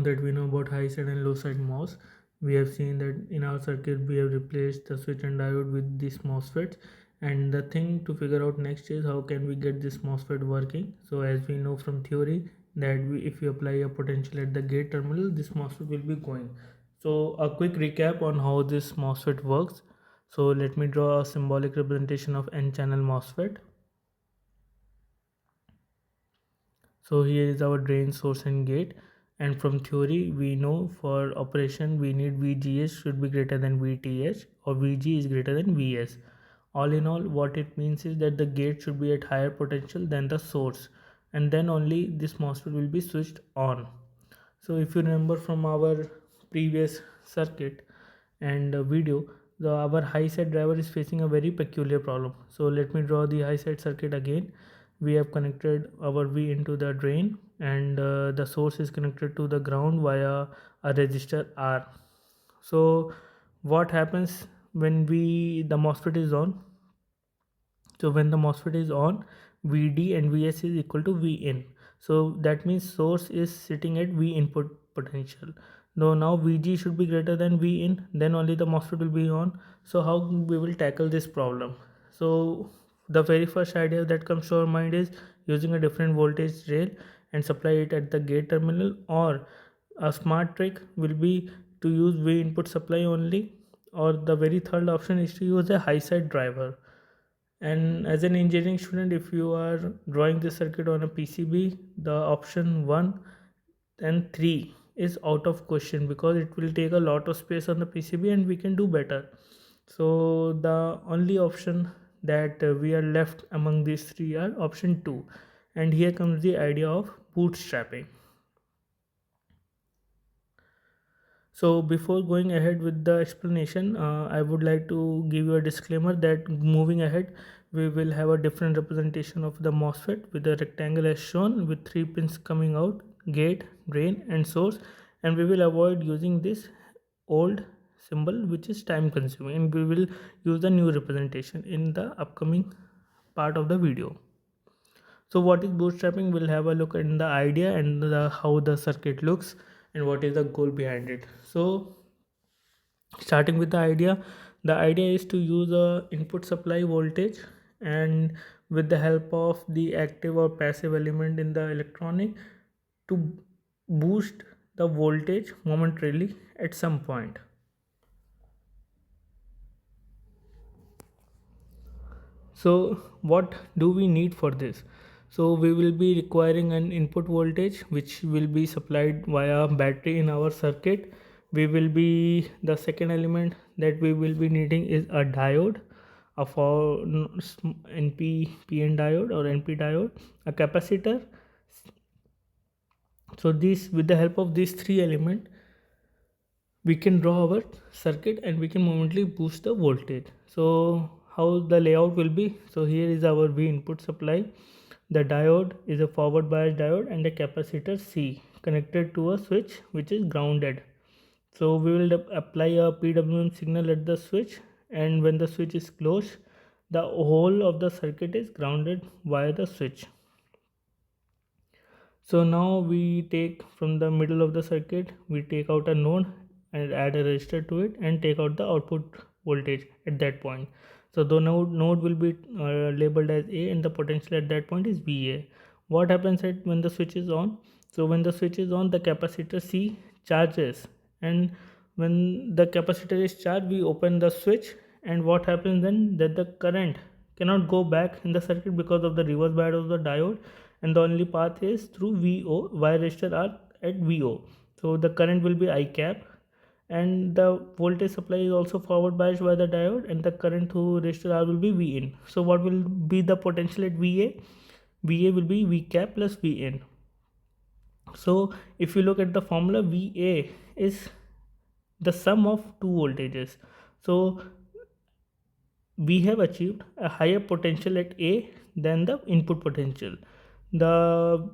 Now that we know about high side and low side MOS, we have seen that in our circuit we have replaced the switch and diode with this MOSFET. And the thing to figure out next is how can we get this MOSFET working. So as we know from theory that if we apply a potential at the gate terminal, this MOSFET will be going. So a quick recap on how this MOSFET works. So let me draw a symbolic representation of N channel MOSFET. So here is our drain, source and gate, and from theory we know for operation we need VGS should be greater than VTH or VG is greater than VS. All in all, what it means is that the gate should be at higher potential than the source, and then only this MOSFET will be switched on. So if you remember from our previous circuit and video, our high side driver is facing a very peculiar problem. So let me draw the high side circuit again. We have connected our V into the drain, and the source is connected to the ground via a resistor R. So what happens when the MOSFET is on? So when the MOSFET is on, VD and VS is equal to Vin. So that means source is sitting at V input potential. Now VG should be greater than Vin, then only the MOSFET will be on. So how we will tackle this problem? So the very first idea that comes to our mind is using a different voltage rail and supply it at the gate terminal, or a smart trick will be to use V input supply only, or the very third option is to use a high side driver. And as an engineering student, if you are drawing this circuit on a PCB, the option 1 and 3 is out of question because it will take a lot of space on the PCB and we can do better. So the only option that we are left among these three are option 2, and here comes the idea of bootstrapping. So before going ahead with the explanation, I would like to give you a disclaimer that moving ahead we will have a different representation of the MOSFET with a rectangle as shown with 3 pins coming out: gate, drain and source, and we will avoid using this old symbol which is time consuming, and we will use the new representation in the upcoming part of the video. So what is bootstrapping? We'll have a look at the idea and how the circuit looks and what is the goal behind it. So starting with the idea is to use a input supply voltage, and with the help of the active or passive element in the electronic to boost the voltage momentarily at some point. So what do we need for this? So we will be requiring an input voltage which will be supplied via battery in our circuit. We will be, the second element that we will be needing is a diode, a for NP PN diode or NP diode, a capacitor. So this, with the help of these three elements, we can draw our circuit and we can momentarily boost the voltage. So how the layout will be? So here is our V input supply, the diode is a forward bias diode, and the capacitor C connected to a switch which is grounded. So we will apply a PWM signal at the switch, and when the switch is closed, the whole of the circuit is grounded via the switch. So now we take from the middle of the circuit, we take out a node and add a resistor to it and take out the output voltage at that point. So the node will be labeled as A, and the potential at that point is VA. What happens when the switch is on? So when the switch is on, the capacitor C charges, and when the capacitor is charged, we open the switch, and what happens then, that the current cannot go back in the circuit because of the reverse bias of the diode, and the only path is through VO, wire resistor are at VO. So the current will be I cap, and the voltage supply is also forward biased by the diode, and the current through resistor R will be Vin. So what will be the potential at VA? VA will be V cap plus Vin. So if you look at the formula, VA is the sum of two voltages. So we have achieved a higher potential at A than the input potential. The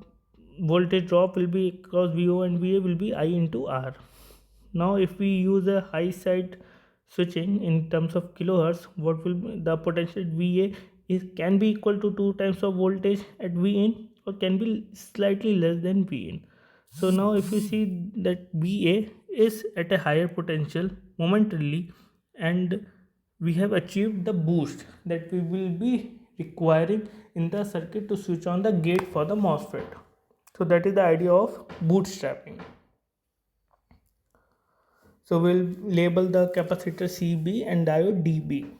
voltage drop will be across VO and VA will be I into R. Now if we use a high side switching in terms of kilohertz, what will be the potential at VA can be equal to 2 times of voltage at Vin, or can be slightly less than Vin. So now if you see that VA is at a higher potential momentarily, and we have achieved the boost that we will be requiring in the circuit to switch on the gate for the MOSFET. So that is the idea of bootstrapping. So we'll label the capacitor CB and diode DB.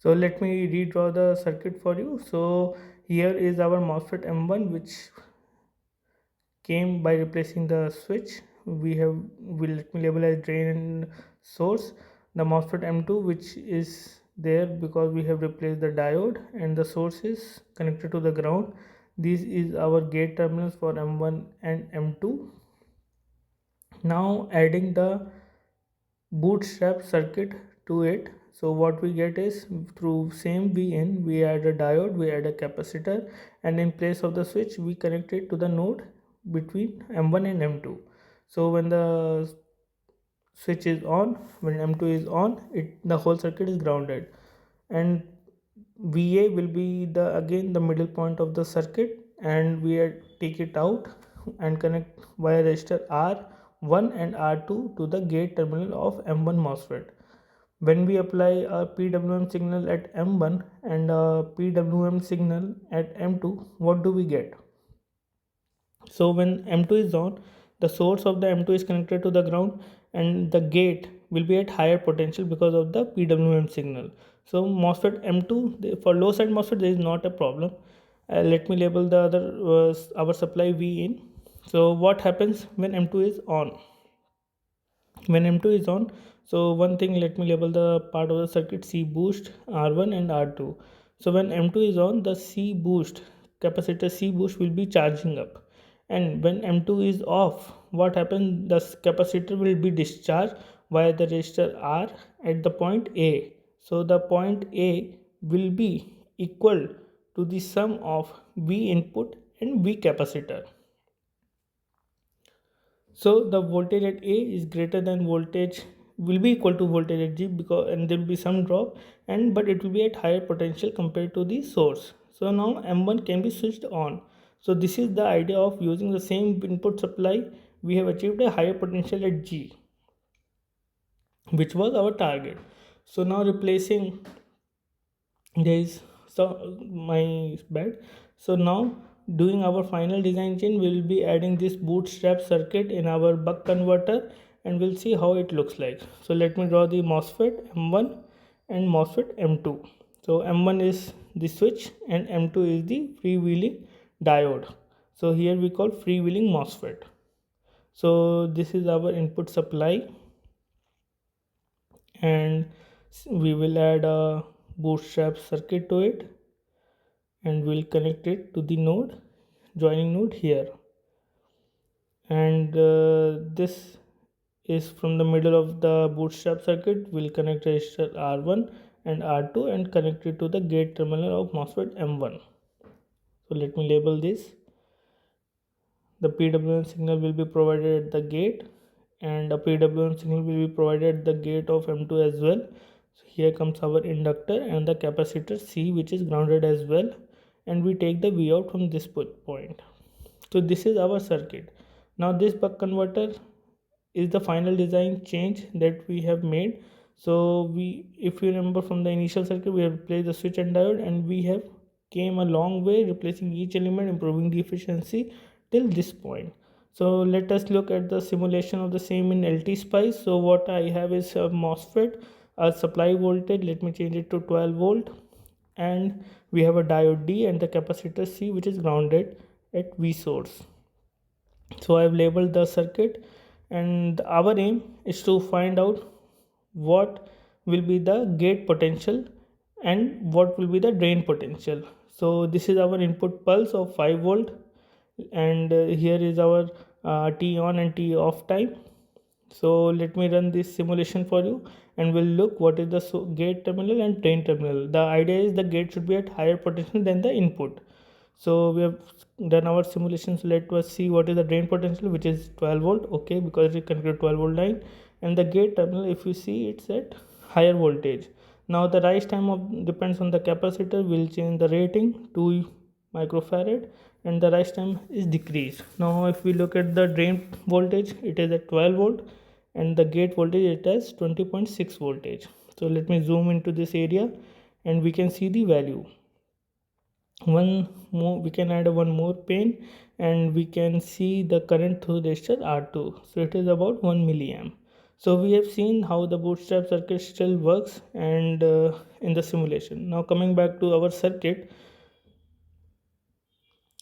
So let me redraw the circuit for you. So here is our MOSFET M1, which came by replacing the switch. Let me label as drain and source. The MOSFET M2, which is there because we have replaced the diode, and the source is connected to the ground. This is our gate terminals for M1 and M2. Now adding the bootstrap circuit to it. So what we get is, through same VN we add a diode, we add a capacitor, and in place of the switch we connect it to the node between M1 and M2. So when the switch is on, when M2 is on, the whole circuit is grounded, and VA will be the again the middle point of the circuit, and take it out and connect via resistor R1 and R2 to the gate terminal of M1 MOSFET. When we apply a PWM signal at M1 and a PWM signal at M2, what do we get? So when M2 is on, the source of the M2 is connected to the ground, and the gate will be at higher potential because of the PWM signal. So MOSFET M2, for low side MOSFET there is not a problem. Let me label the other our supply V in. So what happens when M2 is on? When M2 is on, so one thing, let me label the part of the circuit C boost, R1 and R2. So when M2 is on, the C boost, capacitor C boost will be charging up, and when M2 is off, what happens, the capacitor will be discharged via the resistor R at the point A. So the point A will be equal to the sum of V input and V capacitor. So the voltage at A is greater than voltage, will be equal to voltage at G, because and there will be some drop, and but it will be at higher potential compared to the source. So now M1 can be switched on. So this is the idea of using the same input supply. We have achieved a higher potential at G, which was our target. So now replacing this, so my bad. So now doing our final design chain, we will be adding this bootstrap circuit in our buck converter, and we'll see how it looks like. So let me draw the MOSFET M1 and MOSFET M2. So M1 is the switch and M2 is the freewheeling diode. So here we call freewheeling MOSFET. So this is our input supply, and we will add a bootstrap circuit to it, and we'll connect it to the node, joining node here, and this is from the middle of the bootstrap circuit. We'll connect resistor R1 and R2 and connect it to the gate terminal of MOSFET M1. So let me label this. The PWM signal will be provided at the gate, and a PWM signal will be provided at the gate of M2 as well. So here comes our inductor and the capacitor C, which is grounded as well, and we take the V out from this point. So this is our circuit. Now this buck converter is the final design change that we have made. So if you remember from the initial circuit, we have replaced the switch and diode, and we have came a long way replacing each element, improving the efficiency till this point. So let us look at the simulation of the same in LTSpice. So what I have is a MOSFET, a supply voltage, let me change it to 12 volt, and we have a diode D and the capacitor C, which is grounded at V source. So I have labeled the circuit, and our aim is to find out what will be the gate potential and what will be the drain potential. So this is our input pulse of 5 volt, and here is our T on and T off time. So let me run this simulation for you, and we'll look what is the gate terminal and drain terminal. The idea is the gate should be at higher potential than the input. So we have done our simulations. Let us see what is the drain potential, which is 12 volt. Okay, because it connected 12 volt line, and the gate terminal, if you see, it's at higher voltage. Now the rise time of depends on the capacitor, will change the rating to microfarad, and the rise time is decreased. Now if we look at the drain voltage, it is at 12 volt, and the gate voltage it has 20.6 voltage. So let me zoom into this area and we can see the value. One more, we can add one more pin and we can see the current through resistor R2. So it is about 1 milliamp. So we have seen how the bootstrap circuit still works and in the simulation. Now coming back to our circuit,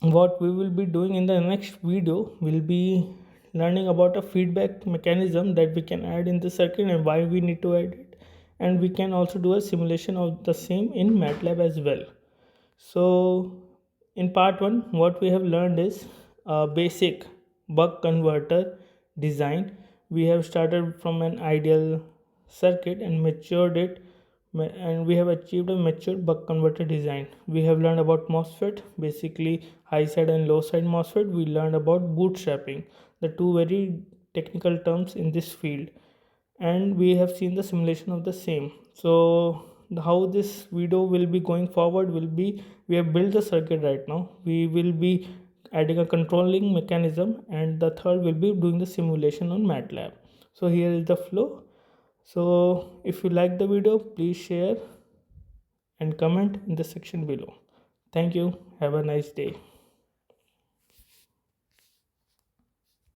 what we will be doing in the next video will be learning about a feedback mechanism that we can add in the circuit and why we need to add it, and we can also do a simulation of the same in MATLAB as well. So in part 1 what we have learned is a basic buck converter design. We have started from an ideal circuit and matured it, and we have achieved a mature buck converter design. We have learned about MOSFET, basically high side and low side MOSFET. We learned about bootstrapping, the two very technical terms in this field, and we have seen the simulation of the same. So how this video will be going forward will be, we have built the circuit right now, we will be adding a controlling mechanism, and the third will be doing the simulation on MATLAB. So here is the flow. So if you like the video, please share and comment in the section below. Thank you. Have a nice day.